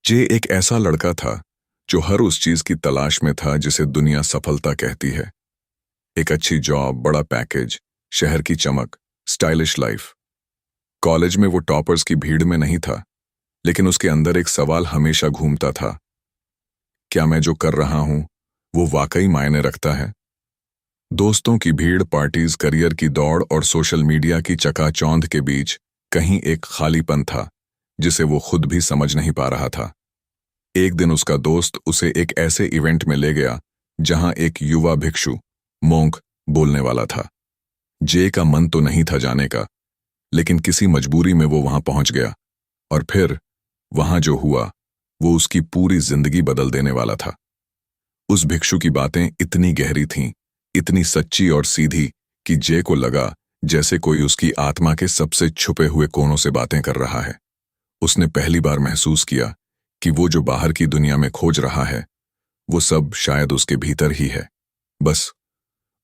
जे एक ऐसा लड़का था जो हर उस चीज की तलाश में था जिसे दुनिया सफलता कहती है। एक अच्छी जॉब, बड़ा पैकेज, शहर की चमक, स्टाइलिश लाइफ। कॉलेज में वो टॉपर्स की भीड़ में नहीं था, लेकिन उसके अंदर एक सवाल हमेशा घूमता था। क्या मैं जो कर रहा हूं वो वाकई मायने रखता है? दोस्तों की भीड़, पार्टीज, करियर की दौड़ और सोशल मीडिया की चकाचौंध के बीच कहीं एक खालीपन था जिसे वो खुद भी समझ नहीं पा रहा था। एक दिन उसका दोस्त उसे एक ऐसे इवेंट में ले गया जहां एक युवा भिक्षु, मोंक, बोलने वाला था। जे का मन तो नहीं था जाने का, लेकिन किसी मजबूरी में वो वहां पहुंच गया। और फिर वहां जो हुआ वो उसकी पूरी जिंदगी बदल देने वाला था। उस भिक्षु की बातें इतनी गहरी थीं, इतनी सच्ची और सीधी कि जे को लगा जैसे कोई उसकी आत्मा के सबसे छुपे हुए कोनों से बातें कर रहा है। उसने पहली बार महसूस किया कि वो जो बाहर की दुनिया में खोज रहा है वो सब शायद उसके भीतर ही है, बस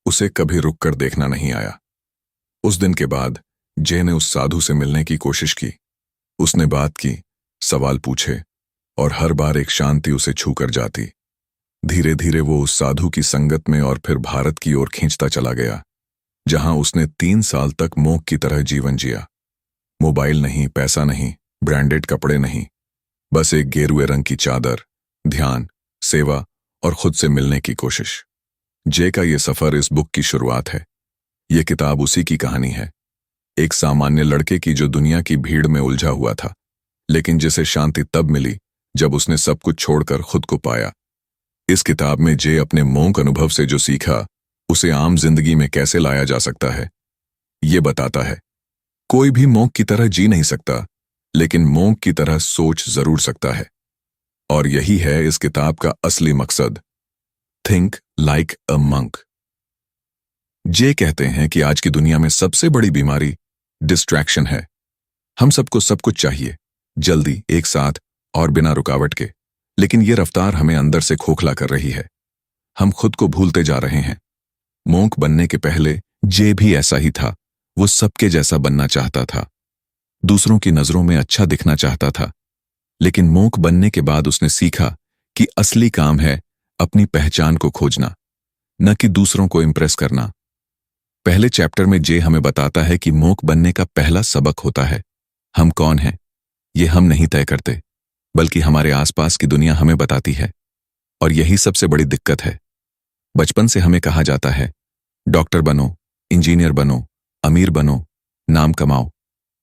उसे कभी रुककर देखना नहीं आया। उस दिन के बाद जे ने उस साधु से मिलने की कोशिश की। उसने बात की, सवाल पूछे, और हर बार एक शांति उसे छूकर जाती। धीरे धीरे वो उस साधु की संगत में और फिर भारत की ओर खींचता चला गया, जहां उसने 3 साल तक मोंक की तरह जीवन जिया। मोबाइल नहीं, पैसा नहीं, ब्रांडेड कपड़े नहीं, बस एक गेरुए रंग की चादर, ध्यान, सेवा और खुद से मिलने की कोशिश। जे का ये सफर इस बुक की शुरुआत है। ये किताब उसी की कहानी है, एक सामान्य लड़के की जो दुनिया की भीड़ में उलझा हुआ था, लेकिन जिसे शांति तब मिली जब उसने सब कुछ छोड़कर खुद को पाया। इस किताब में जे अपने मोंक अनुभव से जो सीखा उसे आम जिंदगी में कैसे लाया जा सकता है, ये बताता है। कोई भी मोंक की तरह जी नहीं सकता, लेकिन मोंक की तरह सोच जरूर सकता है। और यही है इस किताब का असली मकसद, थिंक लाइक अ मंक। जे कहते हैं कि आज की दुनिया में सबसे बड़ी बीमारी डिस्ट्रैक्शन है। हम सबको सब कुछ चाहिए, जल्दी, एक साथ और बिना रुकावट के, लेकिन ये रफ्तार हमें अंदर से खोखला कर रही है। हम खुद को भूलते जा रहे हैं। मोंक बनने के पहले जे भी ऐसा ही था। वो सबके जैसा बनना चाहता था, दूसरों की नजरों में अच्छा दिखना चाहता था। लेकिन मोंक बनने के बाद उसने सीखा कि असली काम है अपनी पहचान को खोजना, न कि दूसरों को इंप्रेस करना। पहले चैप्टर में जे हमें बताता है कि मोंक बनने का पहला सबक होता है, हम कौन हैं ये हम नहीं तय करते, बल्कि हमारे आसपास की दुनिया हमें बताती है। और यही सबसे बड़ी दिक्कत है। बचपन से हमें कहा जाता है, डॉक्टर बनो, इंजीनियर बनो, अमीर बनो, नाम कमाओ,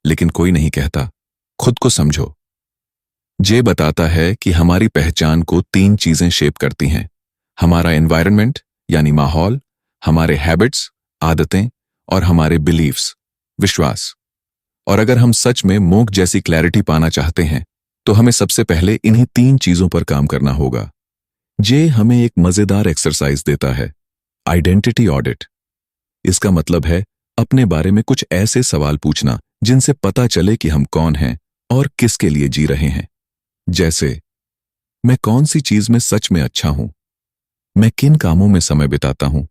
लेकिन कोई नहीं कहता, खुद को समझो। जे बताता है कि हमारी पहचान को 3 चीजें शेप करती हैं, हमारा एनवायरनमेंट यानी माहौल, हमारे हैबिट्स, आदतें, और हमारे बिलीव्स, विश्वास। और अगर हम सच में मोंक जैसी क्लैरिटी पाना चाहते हैं तो हमें सबसे पहले इन्हीं 3 चीजों पर काम करना होगा। जे हमें एक मजेदार एक्सरसाइज देता है, आइडेंटिटी ऑडिट। इसका मतलब है अपने बारे में कुछ ऐसे सवाल पूछना जिनसे पता चले कि हम कौन हैं और किसके लिए जी रहे हैं। जैसे, मैं कौन सी चीज में सच में अच्छा हूं? मैं किन कामों में समय बिताता हूं?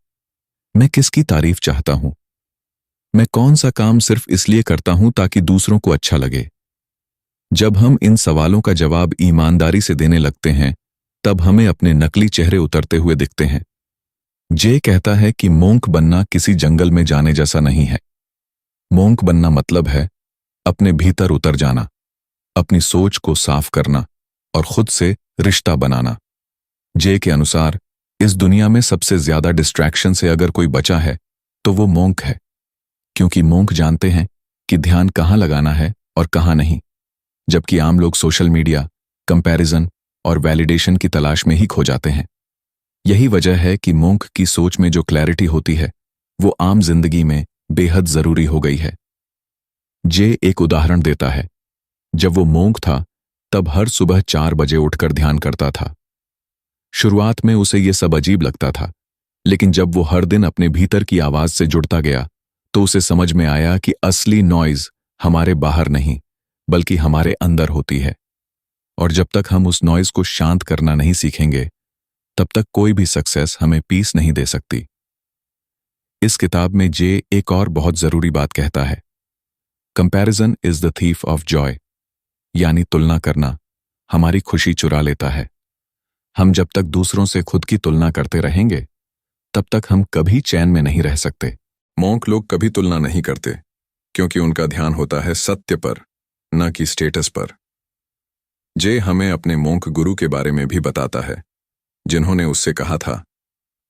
मैं किसकी तारीफ चाहता हूं? मैं कौन सा काम सिर्फ इसलिए करता हूं ताकि दूसरों को अच्छा लगे? जब हम इन सवालों का जवाब ईमानदारी से देने लगते हैं, तब हमें अपने नकली चेहरे उतरते हुए दिखते हैं। जे कहता है कि मोंक बनना किसी जंगल में जाने जैसा नहीं है। मोंक बनना मतलब है अपने भीतर उतर जाना, अपनी सोच को साफ करना और खुद से रिश्ता बनाना। जे के अनुसार इस दुनिया में सबसे ज्यादा डिस्ट्रैक्शन से अगर कोई बचा है तो वो मोंक है, क्योंकि मोंक जानते हैं कि ध्यान कहाँ लगाना है और कहाँ नहीं, जबकि आम लोग सोशल मीडिया, कंपैरिजन और वैलिडेशन की तलाश में ही खो जाते हैं। यही वजह है कि मोंक की सोच में जो क्लैरिटी होती है वो आम जिंदगी में बेहद जरूरी हो गई है। जे एक उदाहरण देता है। जब वो मोंक था तब हर सुबह 4 बजे उठकर ध्यान करता था। शुरुआत में उसे ये सब अजीब लगता था, लेकिन जब वो हर दिन अपने भीतर की आवाज से जुड़ता गया तो उसे समझ में आया कि असली नॉइज हमारे बाहर नहीं बल्कि हमारे अंदर होती है। और जब तक हम उस नॉइज को शांत करना नहीं सीखेंगे तब तक कोई भी सक्सेस हमें पीस नहीं दे सकती। इस किताब में जे एक और बहुत जरूरी बात कहता है, comparison is the thief of Joy, यानी तुलना करना हमारी खुशी चुरा लेता है। हम जब तक दूसरों से खुद की तुलना करते रहेंगे तब तक हम कभी चैन में नहीं रह सकते। मॉन्क लोग कभी तुलना नहीं करते क्योंकि उनका ध्यान होता है सत्य पर, न कि स्टेटस पर। जे हमें अपने मॉन्क गुरु के बारे में भी बताता है, जिन्होंने उससे कहा था,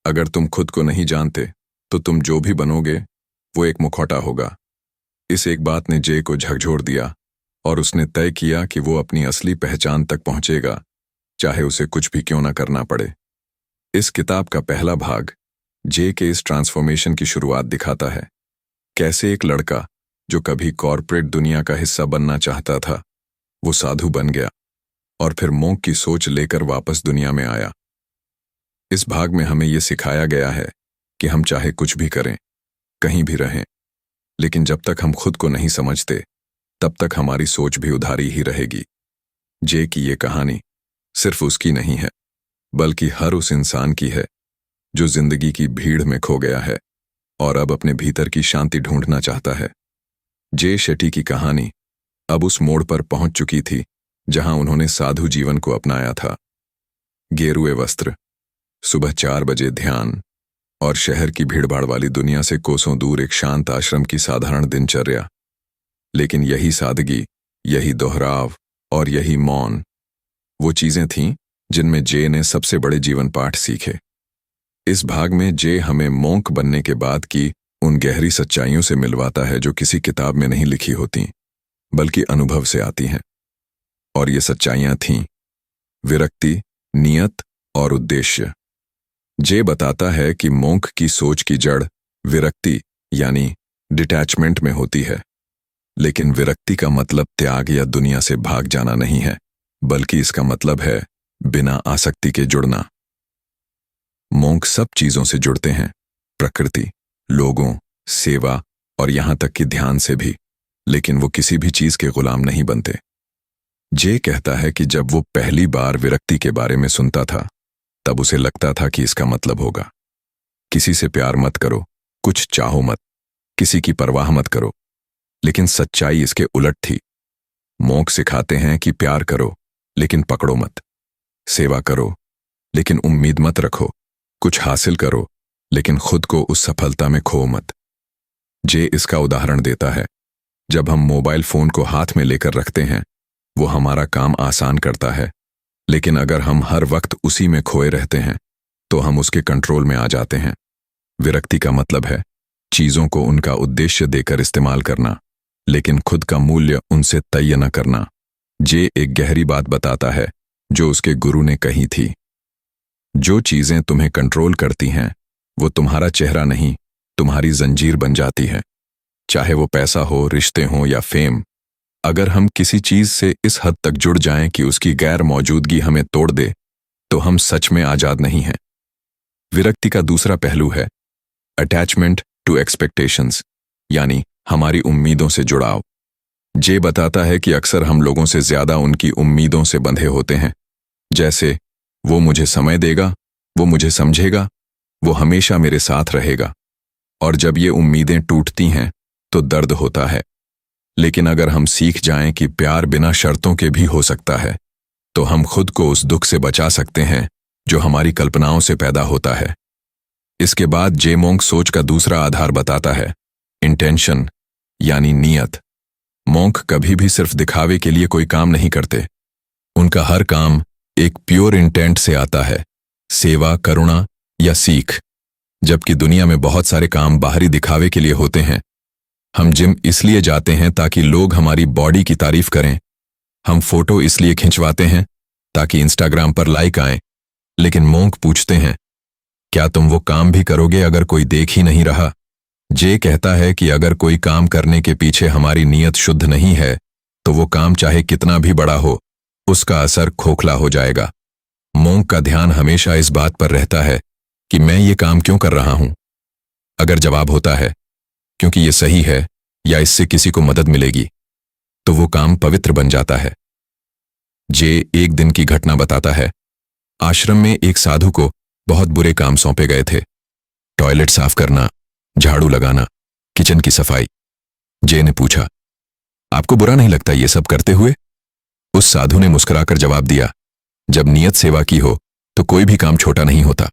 अगर तुम खुद को नहीं जानते तो तुम जो भी बनोगे वो एक मुखौटा होगा। इस एक बात ने जे को झकझोर दिया और उसने तय किया कि वो अपनी असली पहचान तक पहुंचेगा, चाहे उसे कुछ भी क्यों ना करना पड़े। इस किताब का पहला भाग जे के इस ट्रांसफॉर्मेशन की शुरुआत दिखाता है। कैसे एक लड़का जो कभी कॉर्पोरेट दुनिया का हिस्सा बनना चाहता था, वो साधु बन गया और फिर मॉन्क की सोच लेकर वापस दुनिया में आया। इस भाग में हमें यह सिखाया गया है कि हम चाहे कुछ भी करें, कहीं भी रहें, लेकिन जब तक हम खुद को नहीं समझते तब तक हमारी सोच भी उधारी ही रहेगी। जे की ये कहानी सिर्फ उसकी नहीं है, बल्कि हर उस इंसान की है जो जिंदगी की भीड़ में खो गया है और अब अपने भीतर की शांति ढूंढना चाहता है। जे शेट्टी की कहानी अब उस मोड़ पर पहुंच चुकी थी जहां उन्होंने साधु जीवन को अपनाया था। गेरुए वस्त्र, सुबह 4 बजे ध्यान और शहर की भीड़भाड़ वाली दुनिया से कोसों दूर एक शांत आश्रम की साधारण दिनचर्या। लेकिन यही सादगी, यही दोहराव और यही मौन वो चीजें थीं जिनमें जे ने सबसे बड़े जीवन पाठ सीखे। इस भाग में जे हमें मॉन्क बनने के बाद की उन गहरी सच्चाइयों से मिलवाता है जो किसी किताब में नहीं लिखी होती, बल्कि अनुभव से आती हैं। और ये सच्चाइयां थीं विरक्ति, नियत और उद्देश्य। जे बताता है कि मॉन्क की सोच की जड़ विरक्ति यानी डिटैचमेंट में होती है, लेकिन विरक्ति का मतलब त्याग या दुनिया से भाग जाना नहीं है, बल्कि इसका मतलब है बिना आसक्ति के जुड़ना। मॉन्क सब चीजों से जुड़ते हैं, प्रकृति, लोगों, सेवा और यहां तक कि ध्यान से भी, लेकिन वो किसी भी चीज के गुलाम नहीं बनते। जे कहता है कि जब वो पहली बार विरक्ति के बारे में सुनता था तब उसे लगता था कि इसका मतलब होगा किसी से प्यार मत करो, कुछ चाहो मत, किसी की परवाह मत करो। लेकिन सच्चाई इसके उलट थी। मॉन्क सिखाते हैं कि प्यार करो लेकिन पकड़ो मत, सेवा करो लेकिन उम्मीद मत रखो, कुछ हासिल करो लेकिन खुद को उस सफलता में खो मत। जे इसका उदाहरण देता है, जब हम मोबाइल फोन को हाथ में लेकर रखते हैं वो हमारा काम आसान करता है, लेकिन अगर हम हर वक्त उसी में खोए रहते हैं तो हम उसके कंट्रोल में आ जाते हैं। विरक्ति का मतलब है चीजों को उनका उद्देश्य देकर इस्तेमाल करना, लेकिन खुद का मूल्य उनसे तय न करना। जे एक गहरी बात बताता है जो उसके गुरु ने कही थी, जो चीजें तुम्हें कंट्रोल करती हैं वो तुम्हारा चेहरा नहीं, तुम्हारी जंजीर बन जाती है। चाहे वो पैसा हो, रिश्ते हो या फेम, अगर हम किसी चीज से इस हद तक जुड़ जाएं कि उसकी गैर मौजूदगी हमें तोड़ दे तो हम सच में आजाद नहीं हैं। विरक्ति का दूसरा पहलू है अटैचमेंट टू एक्सपेक्टेशंस, यानी हमारी उम्मीदों से जुड़ाव। जे बताता है कि अक्सर हम लोगों से ज्यादा उनकी उम्मीदों से बंधे होते हैं, जैसे वो मुझे समय देगा, वो मुझे समझेगा, वो हमेशा मेरे साथ रहेगा। और जब ये उम्मीदें टूटती हैं तो दर्द होता है। लेकिन अगर हम सीख जाएं कि प्यार बिना शर्तों के भी हो सकता है तो हम खुद को उस दुख से बचा सकते हैं जो हमारी कल्पनाओं से पैदा होता है। इसके बाद जे मॉन्क सोच का दूसरा आधार बताता है इंटेंशन, यानी नियत। मॉन्क कभी भी सिर्फ दिखावे के लिए कोई काम नहीं करते। उनका हर काम एक प्योर इंटेंट से आता है, सेवा, करुणा या सीख। जबकि दुनिया में बहुत सारे काम बाहरी दिखावे के लिए होते हैं। हम जिम इसलिए जाते हैं ताकि लोग हमारी बॉडी की तारीफ करें, हम फोटो इसलिए खिंचवाते हैं ताकि इंस्टाग्राम पर लाइक आए। लेकिन मॉन्क पूछते हैं, क्या तुम वो काम भी करोगे अगर कोई देख ही नहीं रहा? जे कहता है कि अगर कोई काम करने के पीछे हमारी नीयत शुद्ध नहीं है तो वो काम चाहे कितना भी बड़ा हो, उसका असर खोखला हो जाएगा। मॉन्क का ध्यान हमेशा इस बात पर रहता है कि मैं ये काम क्यों कर रहा हूं। अगर जवाब होता है क्योंकि ये सही है या इससे किसी को मदद मिलेगी, तो वो काम पवित्र बन जाता है। जे एक दिन की घटना बताता है। आश्रम में एक साधु को बहुत बुरे काम सौंपे गए थे, टॉयलेट साफ करना, झाड़ू लगाना, किचन की सफाई। जे ने पूछा, आपको बुरा नहीं लगता ये सब करते हुए? उस साधु ने मुस्कुराकर जवाब दिया, जब नियत सेवा की हो तो कोई भी काम छोटा नहीं होता।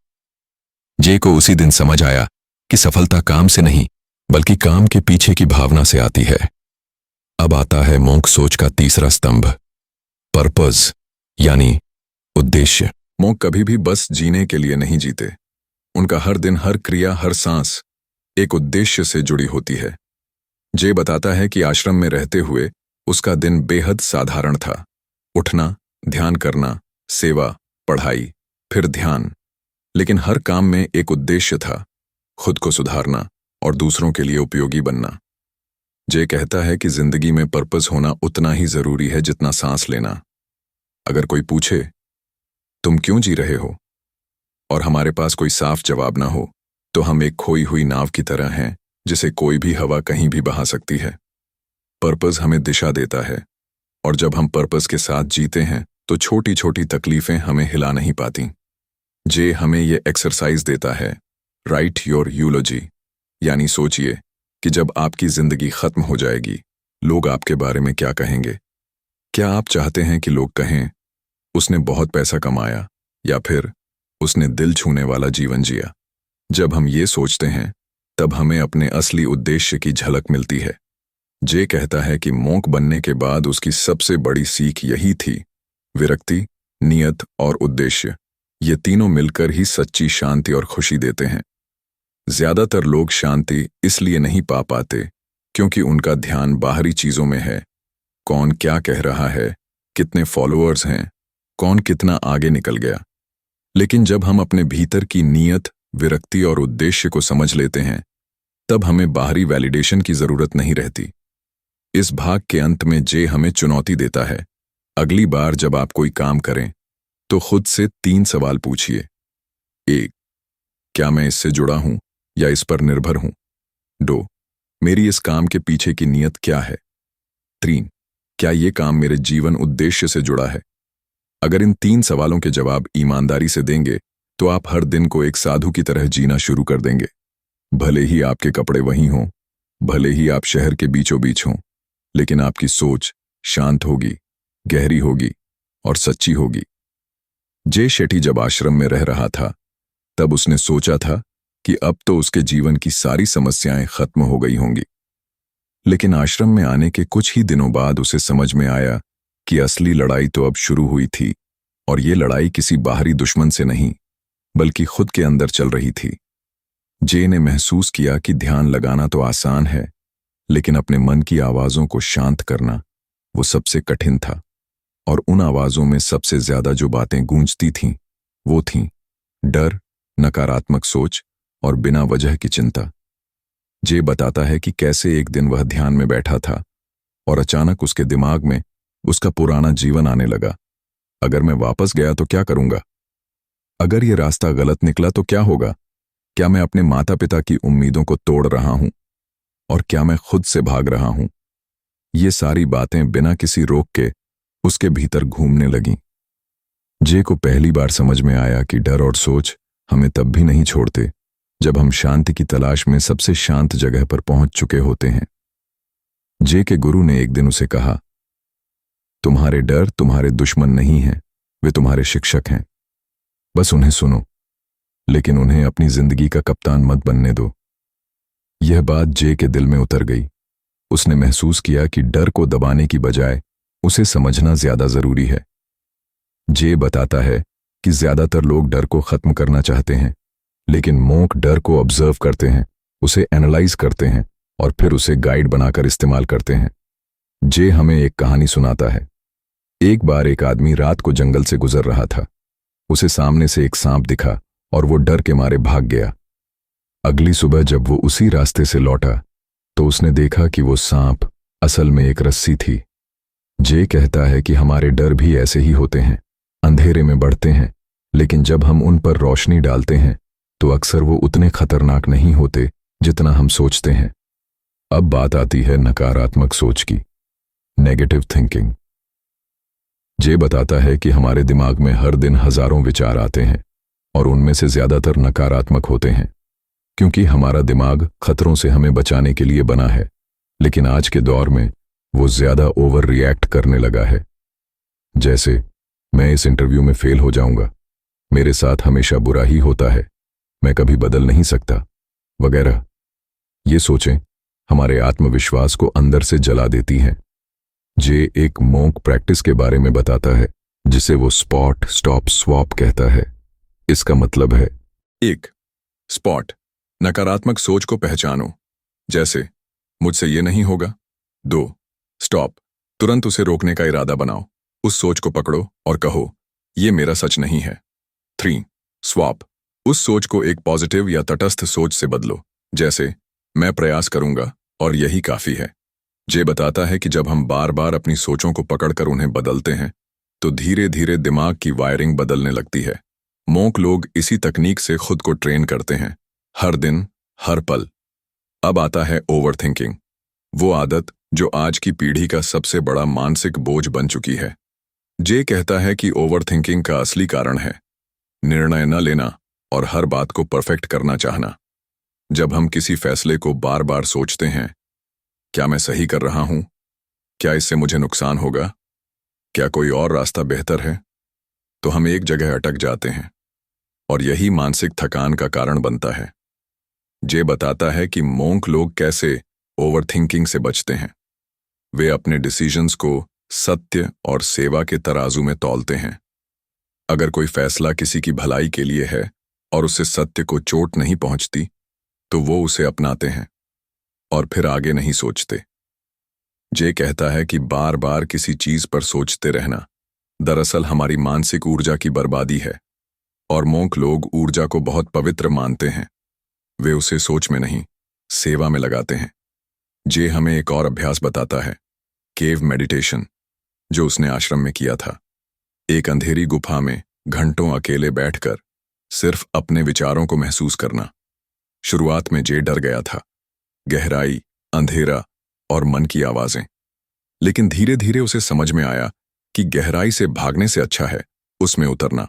जे को उसी दिन समझ आया कि सफलता काम से नहीं बल्कि काम के पीछे की भावना से आती है। अब आता है मोंक सोच का तीसरा स्तंभ, पर्पस यानी उद्देश्य। मोंक कभी भी बस जीने के लिए नहीं जीते। उनका हर दिन, हर क्रिया, हर सांस एक उद्देश्य से जुड़ी होती है। जे बताता है कि आश्रम में रहते हुए उसका दिन बेहद साधारण था। उठना, ध्यान करना, सेवा, पढ़ाई, फिर ध्यान, लेकिन हर काम में एक उद्देश्य था, खुद को सुधारना और दूसरों के लिए उपयोगी बनना। जे कहता है कि जिंदगी में पर्पस होना उतना ही जरूरी है जितना सांस लेना। अगर कोई पूछे, तुम क्यों जी रहे हो, और हमारे पास कोई साफ जवाब ना हो, तो हम एक खोई हुई नाव की तरह हैं जिसे कोई भी हवा कहीं भी बहा सकती है। पर्पस हमें दिशा देता है, और जब हम पर्पस के साथ जीते हैं तो छोटी छोटी तकलीफें हमें हिला नहीं पाती। जे हमें ये एक्सरसाइज देता है, राइट योर यूलॉजी, यानी सोचिए कि जब आपकी जिंदगी खत्म हो जाएगी, लोग आपके बारे में क्या कहेंगे। क्या आप चाहते हैं कि लोग कहें, उसने बहुत पैसा कमाया, या फिर उसने दिल छूने वाला जीवन जिया? जब हम ये सोचते हैं तब हमें अपने असली उद्देश्य की झलक मिलती है। जे कहता है कि मोंक बनने के बाद उसकी सबसे बड़ी सीख यही थी, विरक्ति, नियत और उद्देश्य, ये तीनों मिलकर ही सच्ची शांति और खुशी देते हैं। ज्यादातर लोग शांति इसलिए नहीं पा पाते क्योंकि उनका ध्यान बाहरी चीजों में है। कौन क्या कह रहा है, कितने फॉलोअर्स हैं, कौन कितना आगे निकल गया। लेकिन जब हम अपने भीतर की नियत, विरक्ति और उद्देश्य को समझ लेते हैं, तब हमें बाहरी वैलिडेशन की जरूरत नहीं रहती। इस भाग के अंत में जे हमें चुनौती देता है, अगली बार जब आप कोई काम करें तो खुद से 3 सवाल पूछिए। 1, क्या मैं इससे जुड़ा हूं या इस पर निर्भर हूं? 2, मेरी इस काम के पीछे की नीयत क्या है? 3, क्या ये काम मेरे जीवन उद्देश्य से जुड़ा है? अगर इन 3 सवालों के जवाब ईमानदारी से देंगे तो आप हर दिन को एक साधु की तरह जीना शुरू कर देंगे। भले ही आपके कपड़े वहीं हों, भले ही आप शहर के बीचों बीच हों, लेकिन आपकी सोच शांत होगी, गहरी होगी और सच्ची होगी। जे शेट्टी जब आश्रम में रह रहा था तब उसने सोचा था कि अब तो उसके जीवन की सारी समस्याएं खत्म हो गई होंगी। लेकिन आश्रम में आने के कुछ ही दिनों बाद उसे समझ में आया कि असली लड़ाई तो अब शुरू हुई थी, और ये लड़ाई किसी बाहरी दुश्मन से नहीं बल्कि खुद के अंदर चल रही थी। जे ने महसूस किया कि ध्यान लगाना तो आसान है, लेकिन अपने मन की आवाजों को शांत करना वो सबसे कठिन था। और उन आवाजों में सबसे ज्यादा जो बातें गूंजती थीं वो थीं डर, नकारात्मक सोच और बिना वजह की चिंता। जे बताता है कि कैसे एक दिन वह ध्यान में बैठा था और अचानक उसके दिमाग में उसका पुराना जीवन आने लगा। अगर मैं वापस गया तो क्या करूंगा? अगर ये रास्ता गलत निकला तो क्या होगा? क्या मैं अपने माता पिता की उम्मीदों को तोड़ रहा हूं? और क्या मैं खुद से भाग रहा हूं? ये सारी बातें बिना किसी रोक के उसके भीतर घूमने लगीं। जे को पहली बार समझ में आया कि डर और सोच हमें तब भी नहीं छोड़ते जब हम शांति की तलाश में सबसे शांत जगह पर पहुंच चुके होते हैं। जे के गुरु ने एक दिन उसे कहा, तुम्हारे डर तुम्हारे दुश्मन नहीं हैं, वे तुम्हारे शिक्षक हैं। बस उन्हें सुनो, लेकिन उन्हें अपनी जिंदगी का कप्तान मत बनने दो। यह बात जे के दिल में उतर गई। उसने महसूस किया कि डर को दबाने की बजाय उसे समझना ज्यादा जरूरी है। जे बताता है कि ज्यादातर लोग डर को खत्म करना चाहते हैं, लेकिन मोंक डर को ऑब्जर्व करते हैं, उसे एनालाइज करते हैं और फिर उसे गाइड बनाकर इस्तेमाल करते हैं। जे हमें एक कहानी सुनाता है। एक बार एक आदमी रात को जंगल से गुजर रहा था। उसे सामने से एक सांप दिखा और वो डर के मारे भाग गया। अगली सुबह जब वो उसी रास्ते से लौटा तो उसने देखा कि वो सांप असल में एक रस्सी थी। जे कहता है कि हमारे डर भी ऐसे ही होते हैं, अंधेरे में बढ़ते हैं, लेकिन जब हम उन पर रोशनी डालते हैं तो अक्सर वो उतने खतरनाक नहीं होते जितना हम सोचते हैं। अब बात आती है नकारात्मक सोच की, नेगेटिव थिंकिंग। जे बताता है कि हमारे दिमाग में हर दिन हजारों विचार आते हैं और उनमें से ज्यादातर नकारात्मक होते हैं, क्योंकि हमारा दिमाग खतरों से हमें बचाने के लिए बना है। लेकिन आज के दौर में वो ज्यादा ओवर रिएक्ट करने लगा है। जैसे मैं इस इंटरव्यू में फेल हो जाऊंगा, मेरे साथ हमेशा बुरा ही होता है, मैं कभी बदल नहीं सकता, वगैरह। ये सोचें हमारे आत्मविश्वास को अंदर से जला देती हैं। जे एक मोंक प्रैक्टिस के बारे में बताता है जिसे वो स्पॉट स्टॉप स्वॉप कहता है। इसका मतलब है 1. स्पॉट, नकारात्मक सोच को पहचानो, जैसे मुझसे ये नहीं होगा। 2. स्टॉप, तुरंत उसे रोकने का इरादा बनाओ, उस सोच को पकड़ो और कहो ये मेरा सच नहीं है। 3. स्वॉप, उस सोच को एक पॉजिटिव या तटस्थ सोच से बदलो, जैसे मैं प्रयास करूंगा और यही काफी है। जे बताता है कि जब हम बार बार अपनी सोचों को पकड़कर उन्हें बदलते हैं तो धीरे धीरे दिमाग की वायरिंग बदलने लगती है। मोंक लोग इसी तकनीक से खुद को ट्रेन करते हैं, हर दिन, हर पल। अब आता है ओवरथिंकिंग, वो आदत जो आज की पीढ़ी का सबसे बड़ा मानसिक बोझ बन चुकी है। जे कहता है कि ओवरथिंकिंग का असली कारण है निर्णय न लेना और हर बात को परफेक्ट करना चाहना। जब हम किसी फैसले को बार बार सोचते हैं, क्या मैं सही कर रहा हूं? क्या इससे मुझे नुकसान होगा? क्या कोई और रास्ता बेहतर है? तो हम एक जगह अटक जाते हैं और यही मानसिक थकान का कारण बनता है। जे बताता है कि मोंक लोग कैसे ओवरथिंकिंग से बचते हैं। वे अपने डिसीजंस को सत्य और सेवा के तराजू में तौलते हैं। अगर कोई फैसला किसी की भलाई के लिए है और उससे सत्य को चोट नहीं पहुंचती, तो वो उसे अपनाते हैं और फिर आगे नहीं सोचते। जे कहता है कि बार बार किसी चीज पर सोचते रहना दरअसल हमारी मानसिक ऊर्जा की बर्बादी है, और मोंक लोग ऊर्जा को बहुत पवित्र मानते हैं। वे उसे सोच में नहीं, सेवा में लगाते हैं। जे हमें एक और अभ्यास बताता है, केव मेडिटेशन, जो उसने आश्रम में किया था। एक अंधेरी गुफा में घंटों अकेले बैठकर सिर्फ अपने विचारों को महसूस करना। शुरुआत में जे डर गया था, गहराई, अंधेरा और मन की आवाजें। लेकिन धीरे धीरे उसे समझ में आया कि गहराई से भागने से अच्छा है उसमें उतरना।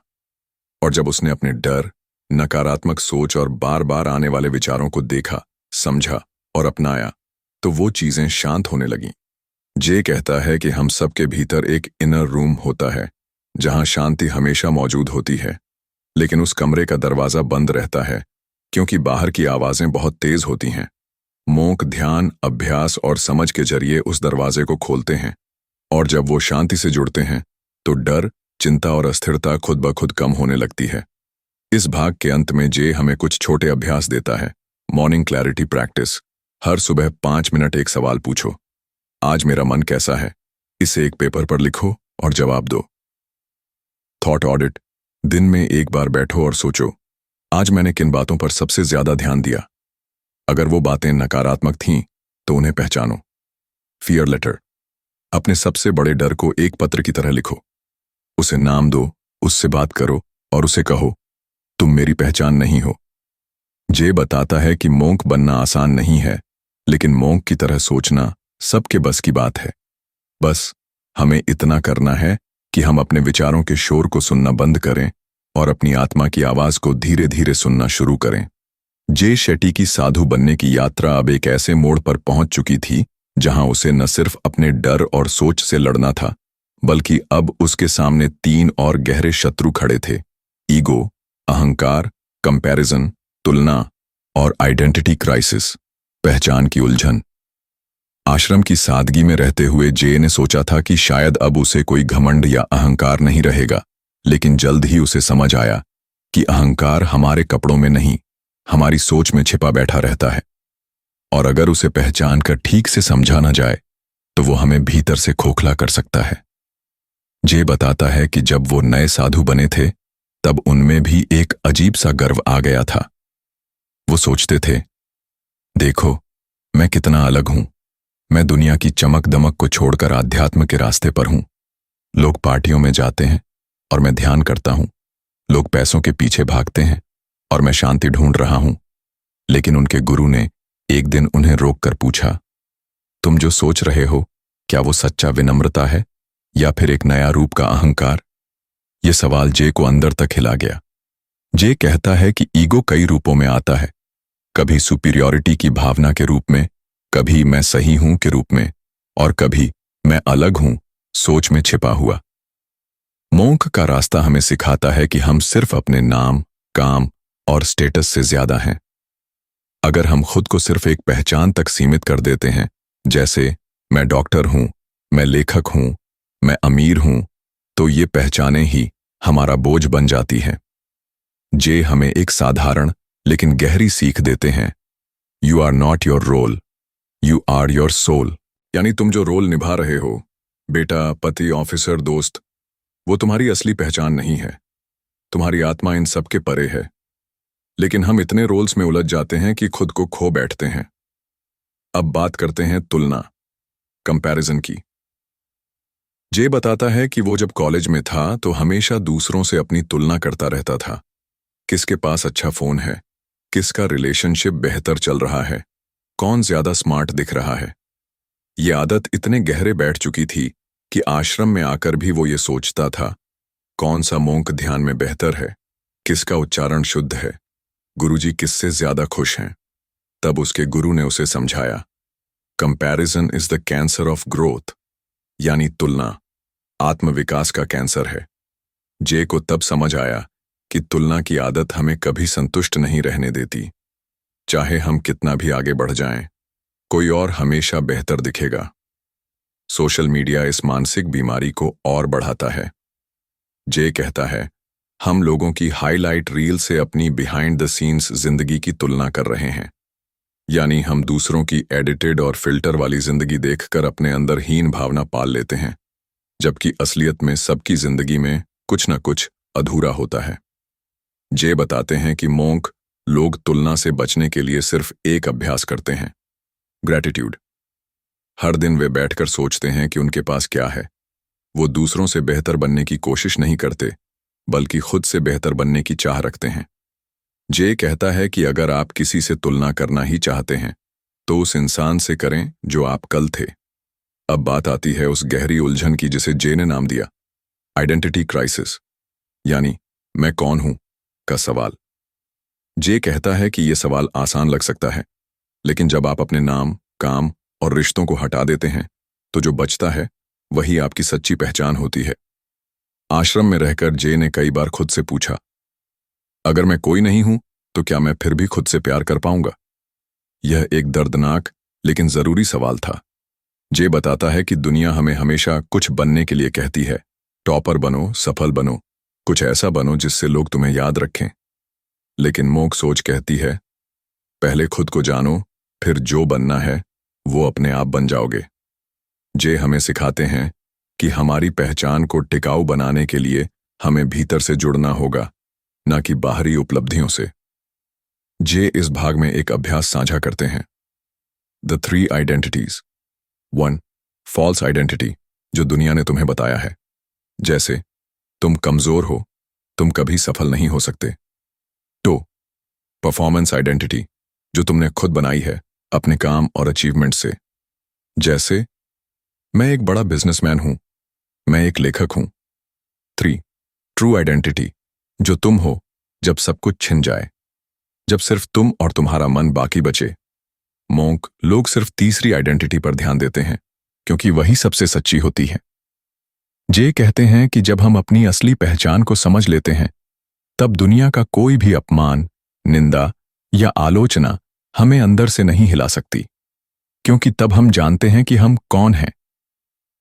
और जब उसने अपने डर, नकारात्मक सोच और बार बार आने वाले विचारों को देखा, समझा और अपनाया, तो वो चीजें शांत होने लगीं। जे कहता है कि हम सबके भीतर एक इनर रूम होता है जहां शांति हमेशा मौजूद होती है, लेकिन उस कमरे का दरवाजा बंद रहता है क्योंकि बाहर की आवाजें बहुत तेज होती हैं। मोंक ध्यान, अभ्यास और समझ के जरिए उस दरवाजे को खोलते हैं, और जब वो शांति से जुड़ते हैं तो डर, चिंता और अस्थिरता खुद ब खुद कम होने लगती है। इस भाग के अंत में जे हमें कुछ छोटे अभ्यास देता है। मॉर्निंग क्लैरिटी प्रैक्टिस, हर सुबह 5 मिनट एक सवाल पूछो, आज मेरा मन कैसा है? इसे एक पेपर पर लिखो और जवाब दो। थॉट ऑडिट, दिन में एक बार बैठो और सोचो, आज मैंने किन बातों पर सबसे ज्यादा ध्यान दिया? अगर वो बातें नकारात्मक थीं तो उन्हें पहचानो। फियर लेटर, अपने सबसे बड़े डर को एक पत्र की तरह लिखो, उसे नाम दो, उससे बात करो और उसे कहो, तुम मेरी पहचान नहीं हो। जे बताता है कि मोंक बनना आसान नहीं है, लेकिन मोंक की तरह सोचना सबके बस की बात है। बस हमें इतना करना है कि हम अपने विचारों के शोर को सुनना बंद करें और अपनी आत्मा की आवाज को धीरे धीरे सुनना शुरू करें। जे शेट्टी की साधु बनने की यात्रा अब एक ऐसे मोड़ पर पहुंच चुकी थी जहां उसे न सिर्फ अपने डर और सोच से लड़ना था, बल्कि अब उसके सामने 3 और गहरे शत्रु खड़े थे: ईगो, अहंकार, कंपैरिजन, तुलना, और आइडेंटिटी क्राइसिस, पहचान की उलझन। आश्रम की सादगी में रहते हुए जे ने सोचा था कि शायद अब उसे कोई घमंड या अहंकार नहीं रहेगा, लेकिन जल्द ही उसे समझ आया कि अहंकार हमारे कपड़ों में नहीं, हमारी सोच में छिपा बैठा रहता है, और अगर उसे पहचान कर ठीक से समझा ना जाए तो वो हमें भीतर से खोखला कर सकता है। जे बताता है कि जब वो नए साधु बने थे तब उनमें भी एक अजीब सा गर्व आ गया था। वो सोचते थे, देखो मैं कितना अलग हूं, मैं दुनिया की चमक दमक को छोड़कर आध्यात्म के रास्ते पर हूं। लोग पार्टियों में जाते हैं और मैं ध्यान करता हूं, लोग पैसों के पीछे भागते हैं और मैं शांति ढूंढ रहा हूं। लेकिन उनके गुरु ने एक दिन उन्हें रोककर पूछा, तुम जो सोच रहे हो, क्या वो सच्चा विनम्रता है या फिर एक नया रूप का अहंकार? यह सवाल जे को अंदर तक हिला गया। जे कहता है कि ईगो कई रूपों में आता है, कभी सुपीरियॉरिटी की भावना के रूप में, कभी मैं सही हूं के रूप में, और कभी मैं अलग हूं सोच में छिपा हुआ। मोंक का रास्ता हमें सिखाता है कि हम सिर्फ अपने नाम, काम और स्टेटस से ज्यादा हैं। अगर हम खुद को सिर्फ एक पहचान तक सीमित कर देते हैं, जैसे मैं डॉक्टर हूं, मैं लेखक हूं, मैं अमीर हूं, तो ये पहचानें ही हमारा बोझ बन जाती हैं। जे हमें एक साधारण लेकिन गहरी सीख देते हैं। You are not your role, you are your soul. यानी तुम जो रोल निभा रहे हो, बेटा, पति, ऑफिसर, दोस्त, वो तुम्हारी असली पहचान नहीं है। तुम्हारी आत्मा इन सब के परे है। लेकिन हम इतने रोल्स में उलझ जाते हैं कि खुद को खो बैठते हैं। अब बात करते हैं तुलना, कंपैरिजन की। जे बताता है कि वो जब कॉलेज में था तो हमेशा दूसरों से अपनी तुलना करता रहता था। किसके पास अच्छा फोन है, किसका रिलेशनशिप बेहतर चल रहा है, कौन ज्यादा स्मार्ट दिख रहा है। ये आदत इतने गहरे बैठ चुकी थी कि आश्रम में आकर भी वो ये सोचता था, कौन सा मोंक ध्यान में बेहतर है, किसका उच्चारण शुद्ध है, गुरुजी किससे ज्यादा खुश हैं। तब उसके गुरु ने उसे समझाया, comparison is the cancer of growth, यानी तुलना आत्मविकास का कैंसर है। जे को तब समझ आया कि तुलना की आदत हमें कभी संतुष्ट नहीं रहने देती। चाहे हम कितना भी आगे बढ़ जाएं, कोई और हमेशा बेहतर दिखेगा। सोशल मीडिया इस मानसिक बीमारी को और बढ़ाता है। जे कहता है, हम लोगों की हाईलाइट रील से अपनी बिहाइंड द सीन्स जिंदगी की तुलना कर रहे हैं। यानी हम दूसरों की एडिटेड और फिल्टर वाली जिंदगी देखकर अपने अंदर हीन भावना पाल लेते हैं, जबकि असलियत में सबकी जिंदगी में कुछ न कुछ अधूरा होता है। जे बताते हैं कि मोंक लोग तुलना से बचने के लिए सिर्फ एक अभ्यास करते हैं, ग्रैटिट्यूड। हर दिन वे बैठकर सोचते हैं कि उनके पास क्या है। वो दूसरों से बेहतर बनने की कोशिश नहीं करते, बल्कि खुद से बेहतर बनने की चाह रखते हैं। जे कहता है कि अगर आप किसी से तुलना करना ही चाहते हैं, तो उस इंसान से करें जो आप कल थे। अब बात आती है उस गहरी उलझन की जिसे जे ने नाम दिया, आइडेंटिटी क्राइसिस, यानी मैं कौन हूं का सवाल। जे कहता है कि यह सवाल आसान लग सकता है, लेकिन जब आप अपने नाम, काम और रिश्तों को हटा देते हैं, तो जो बचता है वही आपकी सच्ची पहचान होती है। आश्रम में रहकर जे ने कई बार खुद से पूछा, अगर मैं कोई नहीं हूं तो क्या मैं फिर भी खुद से प्यार कर पाऊंगा? यह एक दर्दनाक लेकिन जरूरी सवाल था। जे बताता है कि दुनिया हमें हमेशा कुछ बनने के लिए कहती है, टॉपर बनो, सफल बनो, कुछ ऐसा बनो जिससे लोग तुम्हें याद रखें। लेकिन मोक सोच कहती है, पहले खुद को जानो, फिर जो बनना है वो अपने आप बन जाओगे। जे हमें सिखाते हैं कि हमारी पहचान को टिकाऊ बनाने के लिए हमें भीतर से जुड़ना होगा, न कि बाहरी उपलब्धियों से। जे इस भाग में एक अभ्यास साझा करते हैं, द 3 आइडेंटिटीज। 1. फॉल्स आइडेंटिटी, जो दुनिया ने तुम्हें बताया है, जैसे तुम कमजोर हो, तुम कभी सफल नहीं हो सकते। 2. परफॉर्मेंस आइडेंटिटी, जो तुमने खुद बनाई है अपने काम और अचीवमेंट से, जैसे मैं एक बड़ा बिजनेसमैन हूं, मैं एक लेखक हूं। 3. ट्रू आइडेंटिटी, जो तुम हो जब सब कुछ छिन जाए, जब सिर्फ तुम और तुम्हारा मन बाकी बचे। मोंक लोग सिर्फ तीसरी आइडेंटिटी पर ध्यान देते हैं, क्योंकि वही सबसे सच्ची होती है। जे कहते हैं कि जब हम अपनी असली पहचान को समझ लेते हैं, तब दुनिया का कोई भी अपमान, निंदा या आलोचना हमें अंदर से नहीं हिला सकती, क्योंकि तब हम जानते हैं कि हम कौन हैं।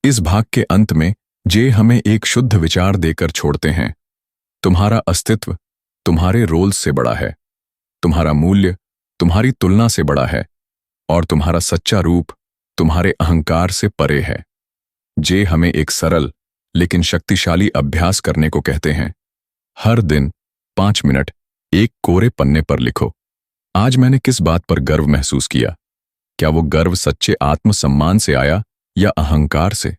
इस भाग के अंत में जे हमें एक शुद्ध विचार देकर छोड़ते हैं, तुम्हारा अस्तित्व तुम्हारे रोल्स से बड़ा है, तुम्हारा मूल्य तुम्हारी तुलना से बड़ा है, और तुम्हारा सच्चा रूप तुम्हारे अहंकार से परे है। जे हमें एक सरल लेकिन शक्तिशाली अभ्यास करने को कहते हैं। हर दिन 5 मिनट एक कोरे पन्ने पर लिखो, आज मैंने किस बात पर गर्व महसूस किया। क्या वो गर्व सच्चे आत्मसम्मान से आया या अहंकार से?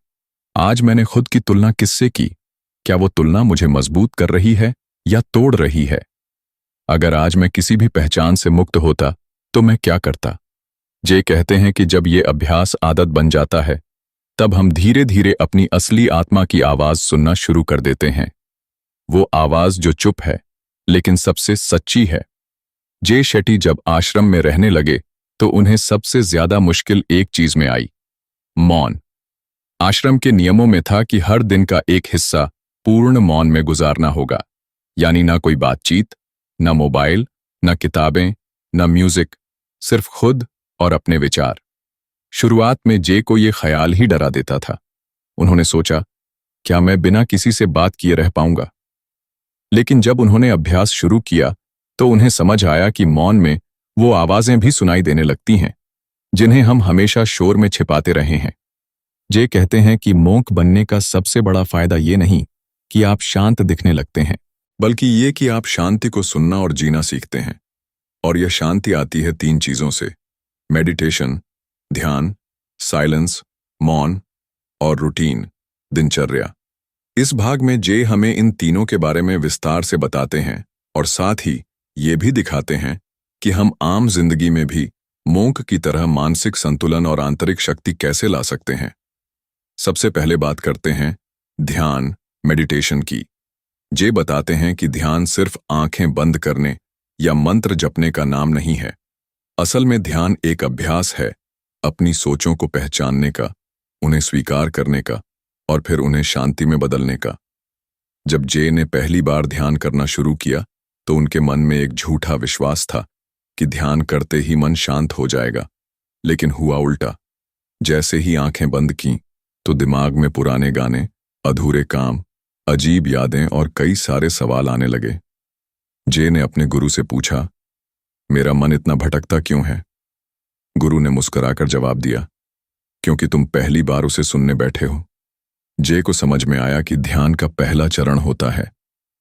आज मैंने खुद की तुलना किससे की? क्या वो तुलना मुझे मजबूत कर रही है या तोड़ रही है? अगर आज मैं किसी भी पहचान से मुक्त होता तो मैं क्या करता? जे कहते हैं कि जब ये अभ्यास आदत बन जाता है, तब हम धीरे धीरे अपनी असली आत्मा की आवाज सुनना शुरू कर देते हैं। वो आवाज जो चुप है लेकिन सबसे सच्ची है। जे शेट्टी जब आश्रम में रहने लगे तो उन्हें सबसे ज्यादा मुश्किल एक चीज में आई, मौन। आश्रम के नियमों में था कि हर दिन का एक हिस्सा पूर्ण मौन में गुजारना होगा, यानी ना कोई बातचीत, ना मोबाइल, ना किताबें, ना म्यूजिक, सिर्फ खुद और अपने विचार। शुरुआत में जे को ये ख्याल ही डरा देता था। उन्होंने सोचा, क्या मैं बिना किसी से बात किए रह पाऊंगा? लेकिन जब उन्होंने अभ्यास शुरू किया तो उन्हें समझ आया कि मौन में वो आवाजें भी सुनाई देने लगती हैं जिन्हें हम हमेशा शोर में छिपाते रहे हैं। जे कहते हैं कि मौन बनने का सबसे बड़ा फायदा ये नहीं कि आप शांत दिखने लगते हैं, बल्कि ये कि आप शांति को सुनना और जीना सीखते हैं। और यह शांति आती है 3 चीजों से: मेडिटेशन, ध्यान, साइलेंस, मौन, और रूटीन, दिनचर्या। इस भाग में जे हमें इन तीनों के बारे में विस्तार से बताते हैं और साथ ही ये भी दिखाते हैं कि हम आम जिंदगी में भी मोंक की तरह मानसिक संतुलन और आंतरिक शक्ति कैसे ला सकते हैं। सबसे पहले बात करते हैं ध्यान, मेडिटेशन की। जे बताते हैं कि ध्यान सिर्फ आंखें बंद करने या मंत्र जपने का नाम नहीं है। असल में ध्यान एक अभ्यास है अपनी सोचों को पहचानने का, उन्हें स्वीकार करने का और फिर उन्हें शांति में बदलने का। जब जे ने पहली बार ध्यान करना शुरू किया तो उनके मन में एक झूठा विश्वास था कि ध्यान करते ही मन शांत हो जाएगा, लेकिन हुआ उल्टा। जैसे ही आंखें बंद की तो दिमाग में पुराने गाने, अधूरे काम, अजीब यादें और कई सारे सवाल आने लगे। जे ने अपने गुरु से पूछा, मेरा मन इतना भटकता क्यों है? गुरु ने मुस्कुराकर जवाब दिया, क्योंकि तुम पहली बार उसे सुनने बैठे हो। जे को समझ में आया कि ध्यान का पहला चरण होता है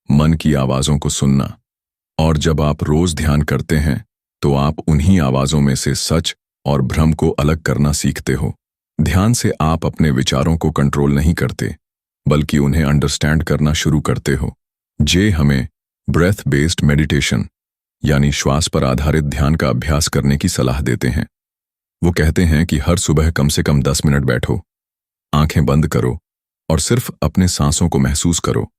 मन की आवाजों को सुनना, और जब आप रोज ध्यान करते हैं तो आप उन्हीं आवाजों में से सच और भ्रम को अलग करना सीखते हो। ध्यान से आप अपने विचारों को कंट्रोल नहीं करते, बल्कि उन्हें अंडरस्टैंड करना शुरू करते हो। जे हमें ब्रेथ बेस्ड मेडिटेशन यानी श्वास पर आधारित ध्यान का अभ्यास करने की सलाह देते हैं। वो कहते हैं कि हर सुबह कम से कम 10 मिनट बैठो, आंखें बंद करो और सिर्फ अपने सांसों को महसूस करो,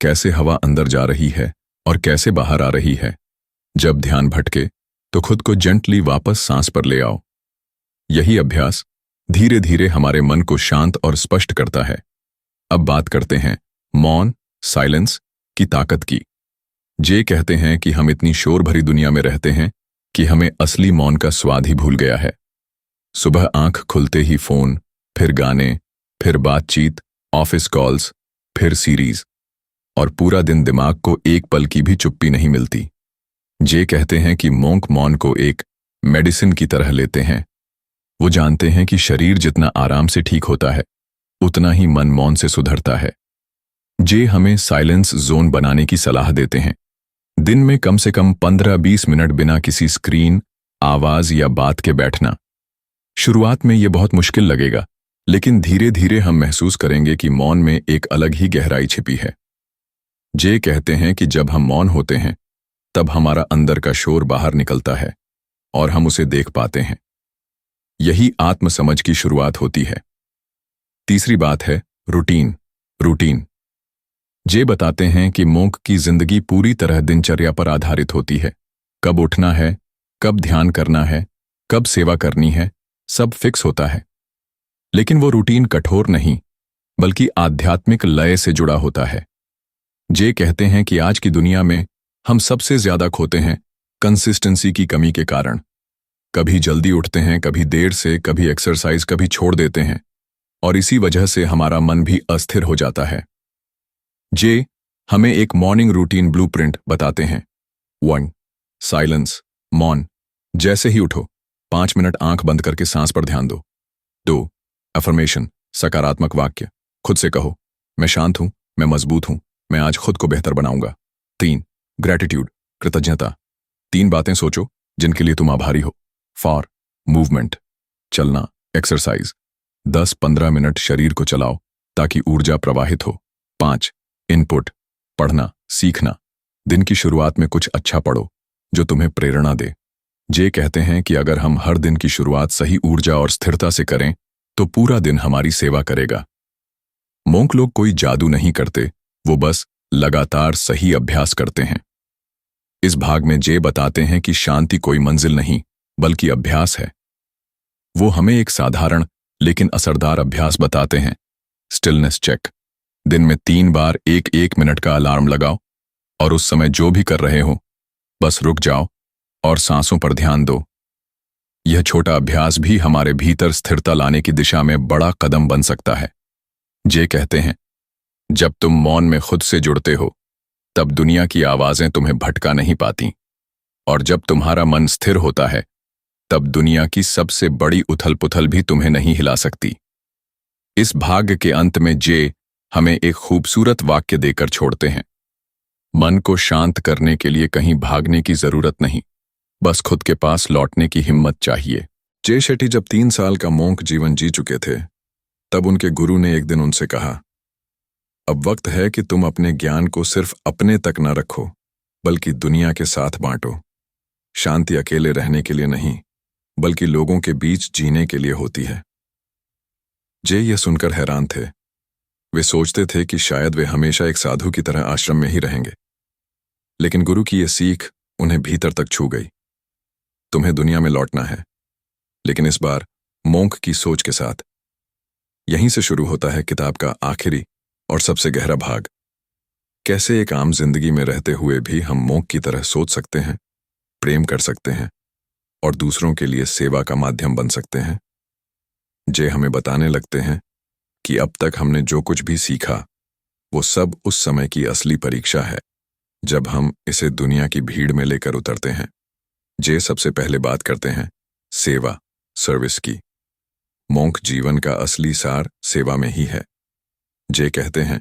कैसे हवा अंदर जा रही है और कैसे बाहर आ रही है। जब ध्यान भटके तो खुद को जेंटली वापस सांस पर ले आओ। यही अभ्यास धीरे धीरे हमारे मन को शांत और स्पष्ट करता है। अब बात करते हैं मौन, साइलेंस की ताकत की। जे कहते हैं कि हम इतनी शोर भरी दुनिया में रहते हैं कि हमें असली मौन का स्वाद ही भूल गया है। सुबह आंख खुलते ही फोन, फिर गाने, फिर बातचीत, ऑफिस कॉल्स, फिर सीरीज, और पूरा दिन दिमाग को एक पल की भी चुप्पी नहीं मिलती। जे कहते हैं कि मोंक मौन को एक मेडिसिन की तरह लेते हैं। वो जानते हैं कि शरीर जितना आराम से ठीक होता है उतना ही मन मौन से सुधरता है। जे हमें साइलेंस जोन बनाने की सलाह देते हैं। दिन में कम से कम 15-20 मिनट बिना किसी स्क्रीन, आवाज या बात के बैठना। शुरुआत में यह बहुत मुश्किल लगेगा, लेकिन धीरे धीरे हम महसूस करेंगे कि मौन में एक अलग ही गहराई छिपी है। जे कहते हैं कि जब हम मौन होते हैं तब हमारा अंदर का शोर बाहर निकलता है और हम उसे देख पाते हैं। यही आत्मसमझ की शुरुआत होती है। तीसरी बात है रूटीन। जे बताते हैं कि मोंक की जिंदगी पूरी तरह दिनचर्या पर आधारित होती है। कब उठना है, कब ध्यान करना है, कब सेवा करनी है, सब फिक्स होता है। लेकिन वो रूटीन कठोर नहीं, बल्कि आध्यात्मिक लय से जुड़ा होता है। जे कहते हैं कि आज की दुनिया में हम सबसे ज्यादा खोते हैं कंसिस्टेंसी की कमी के कारण। कभी जल्दी उठते हैं, कभी देर से, कभी एक्सरसाइज, कभी छोड़ देते हैं, और इसी वजह से हमारा मन भी अस्थिर हो जाता है। जे हमें एक मॉर्निंग रूटीन ब्लूप्रिंट बताते हैं। 1. साइलेंस, मौन। जैसे ही उठो 5 मिनट आंख बंद करके सांस पर ध्यान दो। 2. अफर्मेशन, सकारात्मक वाक्य। खुद से कहो, मैं शांत हूं, मैं मजबूत हूं, मैं आज खुद को बेहतर बनाऊंगा। 3. ग्रेटिट्यूड, कृतज्ञता। 3 बातें सोचो जिनके लिए तुम आभारी हो। 4. मूवमेंट, चलना, एक्सरसाइज। 10-15 मिनट शरीर को चलाओ ताकि ऊर्जा प्रवाहित हो। 5. इनपुट, पढ़ना, सीखना। दिन की शुरुआत में कुछ अच्छा पढ़ो जो तुम्हें प्रेरणा दे। जे कहते हैं कि अगर हम हर दिन की शुरुआत सही ऊर्जा और स्थिरता से करें तो पूरा दिन हमारी सेवा करेगा। मोंक लोग कोई जादू नहीं करते, वो बस लगातार सही अभ्यास करते हैं। इस भाग में जे बताते हैं कि शांति कोई मंजिल नहीं, बल्कि अभ्यास है। वो हमें एक साधारण लेकिन असरदार अभ्यास बताते हैं, स्टिलनेस चेक। दिन में 3 बार 1-1 मिनट का अलार्म लगाओ और उस समय जो भी कर रहे हो बस रुक जाओ और सांसों पर ध्यान दो। यह छोटा अभ्यास भी हमारे भीतर स्थिरता लाने की दिशा में बड़ा कदम बन सकता है। जे कहते हैं, जब तुम मौन में खुद से जुड़ते हो तब दुनिया की आवाजें तुम्हें भटका नहीं पाती, और जब तुम्हारा मन स्थिर होता है तब दुनिया की सबसे बड़ी उथल पुथल भी तुम्हें नहीं हिला सकती। इस भाग्य के अंत में जे हमें एक खूबसूरत वाक्य देकर छोड़ते हैं, मन को शांत करने के लिए कहीं भागने की जरूरत नहीं, बस खुद के पास लौटने की हिम्मत चाहिए। जे शेट्टी जब 3 साल का मोंक जीवन जी चुके थे तब उनके गुरु ने एक दिन उनसे कहा, अब वक्त है कि तुम अपने ज्ञान को सिर्फ अपने तक न रखो बल्कि दुनिया के साथ बांटो। शांति अकेले रहने के लिए नहीं बल्कि लोगों के बीच जीने के लिए होती है। जे यह सुनकर हैरान थे। वे सोचते थे कि शायद वे हमेशा एक साधु की तरह आश्रम में ही रहेंगे, लेकिन गुरु की यह सीख उन्हें भीतर तक छू गई। तुम्हें दुनिया में लौटना है, लेकिन इस बार मोंक की सोच के साथ। यहीं से शुरू होता है किताब का आखिरी और सबसे गहरा भाग। कैसे एक आम जिंदगी में रहते हुए भी हम मोंक की तरह सोच सकते हैं, प्रेम कर सकते हैं और दूसरों के लिए सेवा का माध्यम बन सकते हैं। जे हमें बताने लगते हैं कि अब तक हमने जो कुछ भी सीखा वो सब उस समय की असली परीक्षा है जब हम इसे दुनिया की भीड़ में लेकर उतरते हैं। जे सबसे पहले बात करते हैं सेवा, सर्विस की। मोंक जीवन का असली सार सेवा में ही है। जे कहते हैं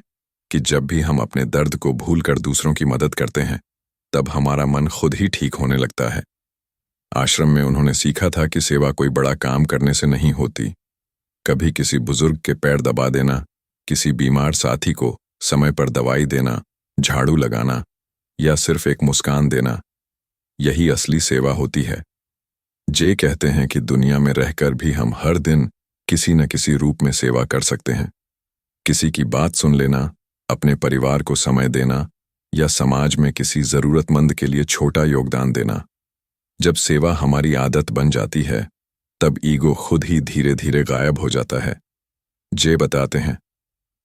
कि जब भी हम अपने दर्द को भूलकर दूसरों की मदद करते हैं तब हमारा मन खुद ही ठीक होने लगता है। आश्रम में उन्होंने सीखा था कि सेवा कोई बड़ा काम करने से नहीं होती। कभी किसी बुजुर्ग के पैर दबा देना, किसी बीमार साथी को समय पर दवाई देना, झाड़ू लगाना या सिर्फ एक मुस्कान देना, यही असली सेवा होती है। जे कहते हैं कि दुनिया में रहकर भी हम हर दिन किसी न किसी रूप में सेवा कर सकते हैं। किसी की बात सुन लेना, अपने परिवार को समय देना या समाज में किसी जरूरतमंद के लिए छोटा योगदान देना। जब सेवा हमारी आदत बन जाती है तब ईगो खुद ही धीरे धीरे गायब हो जाता है। जे बताते हैं,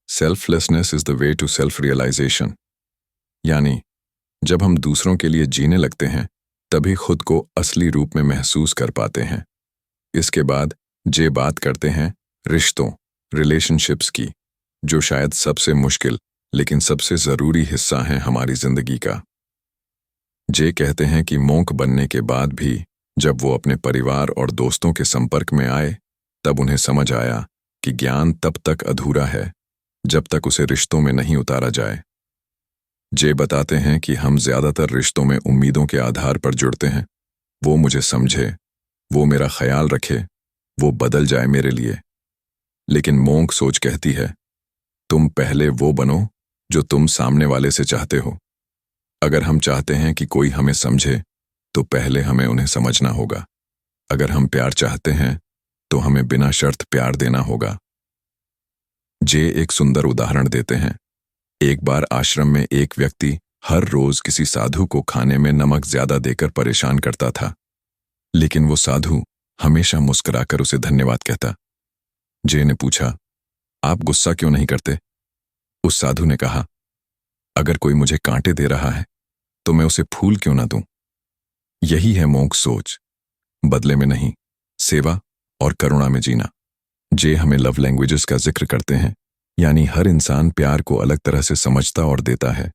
selflessness is the way to self realisation, यानी जब हम दूसरों के लिए जीने लगते हैं तभी खुद को असली रूप में महसूस कर पाते हैं। इसके बाद जे बात करते हैं रिश्तों, रिलेशनशिप्स की, जो शायद सबसे मुश्किल लेकिन सबसे जरूरी हिस्सा है हमारी जिंदगी का। जे कहते हैं कि मोंक बनने के बाद भी जब वो अपने परिवार और दोस्तों के संपर्क में आए तब उन्हें समझ आया कि ज्ञान तब तक अधूरा है जब तक उसे रिश्तों में नहीं उतारा जाए। जे बताते हैं कि हम ज्यादातर रिश्तों में उम्मीदों के आधार पर जुड़ते हैं। वो मुझे समझे, वो मेरा ख्याल रखे, वो बदल जाए मेरे लिए। लेकिन मोंक सोच कहती है, तुम पहले वो बनो जो तुम सामने वाले से चाहते हो। अगर हम चाहते हैं कि कोई हमें समझे तो पहले हमें उन्हें समझना होगा। अगर हम प्यार चाहते हैं तो हमें बिना शर्त प्यार देना होगा। जे एक सुंदर उदाहरण देते हैं। एक बार आश्रम में एक व्यक्ति हर रोज किसी साधु को खाने में नमक ज्यादा देकर परेशान करता था, लेकिन वो साधु हमेशा मुस्कुराकर उसे धन्यवाद कहता। जे ने पूछा, आप गुस्सा क्यों नहीं करते? उस साधु ने कहा, अगर कोई मुझे कांटे दे रहा है तो मैं उसे फूल क्यों ना दूं? यही है मोंक सोच, बदले में नहीं, सेवा और करुणा में जीना। जे हमें लव लैंग्वेजेस का जिक्र करते हैं, यानी हर इंसान प्यार को अलग तरह से समझता और देता है।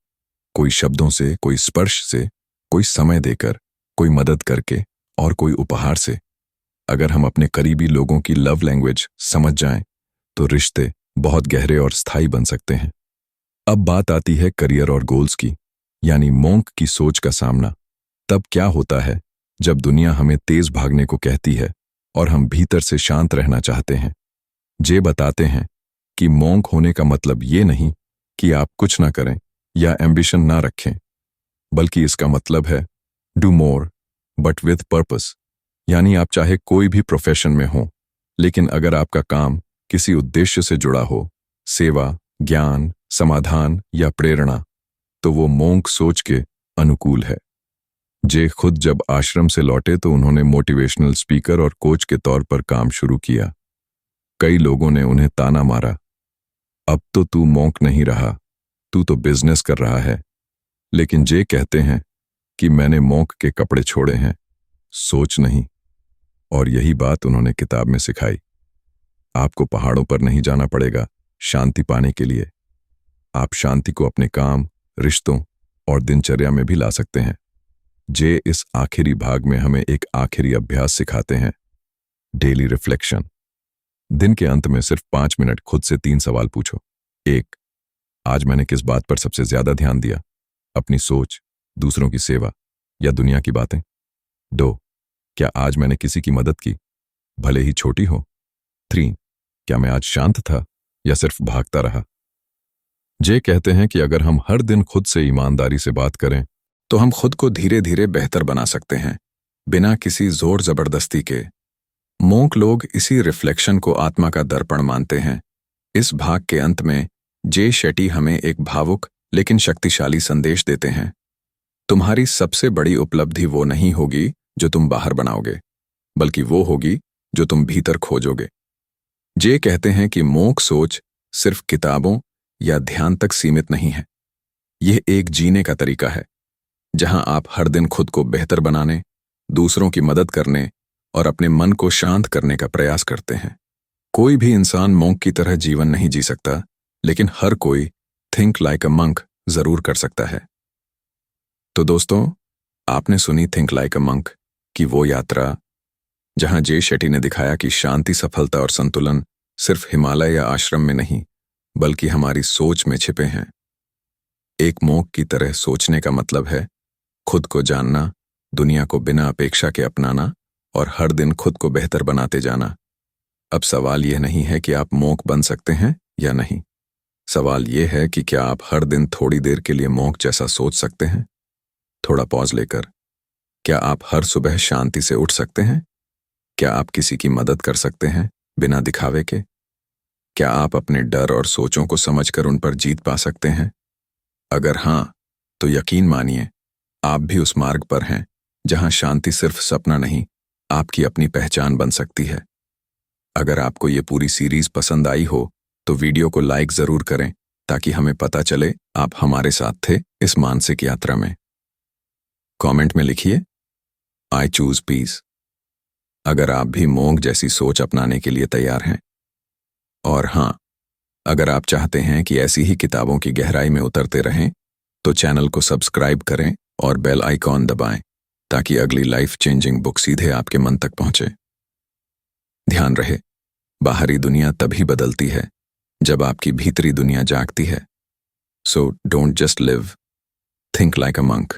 कोई शब्दों से, कोई स्पर्श से, कोई समय देकर, कोई मदद करके और कोई उपहार से। अगर हम अपने करीबी लोगों की लव लैंग्वेज समझ जाएं तो रिश्ते बहुत गहरे और स्थायी बन सकते हैं। अब बात आती है करियर और गोल्स की, यानी मोंक की सोच का सामना तब क्या होता है जब दुनिया हमें तेज भागने को कहती है और हम भीतर से शांत रहना चाहते हैं। जे बताते हैं कि मोंक होने का मतलब ये नहीं कि आप कुछ ना करें या एम्बिशन ना रखें, बल्कि इसका मतलब है do more but with purpose, यानी आप चाहे कोई भी प्रोफेशन में हो, लेकिन अगर आपका काम किसी उद्देश्य से जुड़ा हो, सेवा, ज्ञान, समाधान या प्रेरणा, तो वो मोंक सोच के अनुकूल है। जे खुद जब आश्रम से लौटे तो उन्होंने मोटिवेशनल स्पीकर और कोच के तौर पर काम शुरू किया। कई लोगों ने उन्हें ताना मारा, अब तो तू मॉन्क नहीं रहा, तू तो बिजनेस कर रहा है। लेकिन जे कहते हैं कि मैंने मॉन्क के कपड़े छोड़े हैं, सोच नहीं। और यही बात उन्होंने किताब में सिखाई। आपको पहाड़ों पर नहीं जाना पड़ेगा शांति पाने के लिए। आप शांति को अपने काम, रिश्तों और दिनचर्या में भी ला सकते हैं। जे इस आखिरी भाग में हमें एक आखिरी अभ्यास सिखाते हैं, डेली रिफ्लेक्शन। दिन के अंत में सिर्फ 5 मिनट खुद से 3 सवाल पूछो। 1, आज मैंने किस बात पर सबसे ज्यादा ध्यान दिया? अपनी सोच, दूसरों की सेवा या दुनिया की बातें? 2, क्या आज मैंने किसी की मदद की, भले ही छोटी हो? 3, क्या मैं आज शांत था या सिर्फ भागता रहा? जे कहते हैं कि अगर हम हर दिन खुद से ईमानदारी से बात करें तो हम खुद को धीरे धीरे बेहतर बना सकते हैं, बिना किसी जोर जबरदस्ती के। मोंक लोग इसी रिफ्लेक्शन को आत्मा का दर्पण मानते हैं। इस भाग के अंत में जे शेट्टी हमें एक भावुक लेकिन शक्तिशाली संदेश देते हैं। तुम्हारी सबसे बड़ी उपलब्धि वो नहीं होगी जो तुम बाहर बनाओगे, बल्कि वो होगी जो तुम भीतर खोजोगे। जे कहते हैं कि मोंक सोच सिर्फ किताबों या ध्यान तक सीमित नहीं है। यह एक जीने का तरीका है, जहां आप हर दिन खुद को बेहतर बनाने, दूसरों की मदद करने और अपने मन को शांत करने का प्रयास करते हैं। कोई भी इंसान मोंक की तरह जीवन नहीं जी सकता, लेकिन हर कोई थिंक लाइक अ मंक जरूर कर सकता है। तो दोस्तों, आपने सुनी थिंक लाइक अ मंक की वो यात्रा जहां जे शेट्टी ने दिखाया कि शांति, सफलता और संतुलन सिर्फ हिमालय या आश्रम में नहीं, बल्कि हमारी सोच में छिपे हैं। एक मोंक की तरह सोचने का मतलब है खुद को जानना, दुनिया को बिना अपेक्षा के अपनाना और हर दिन खुद को बेहतर बनाते जाना। अब सवाल यह नहीं है कि आप मोंक बन सकते हैं या नहीं। सवाल यह है कि क्या आप हर दिन थोड़ी देर के लिए मोंक जैसा सोच सकते हैं, थोड़ा पॉज लेकर? क्या आप हर सुबह शांति से उठ सकते हैं? क्या आप किसी की मदद कर सकते हैं बिना दिखावे के? क्या आप अपने डर और सोचों को समझकर उन पर जीत पा सकते हैं? अगर हां, तो यकीन मानिए आप भी उस मार्ग पर हैं जहां शांति सिर्फ सपना नहीं, आपकी अपनी पहचान बन सकती है। अगर आपको ये पूरी सीरीज पसंद आई हो तो वीडियो को लाइक जरूर करें, ताकि हमें पता चले आप हमारे साथ थे इस मानसिक यात्रा में। कमेंट में लिखिए, आई चूज पीस, अगर आप भी मोंक जैसी सोच अपनाने के लिए तैयार हैं। और हां, अगर आप चाहते हैं कि ऐसी ही किताबों की गहराई में उतरते रहें, तो चैनल को सब्सक्राइब करें और बेल आइकॉन दबाएं, ताकि अगली लाइफ चेंजिंग बुक सीधे आपके मन तक पहुंचे। ध्यान रहे, बाहरी दुनिया तभी बदलती है जब आपकी भीतरी दुनिया जागती है। So don't just live, think like a monk.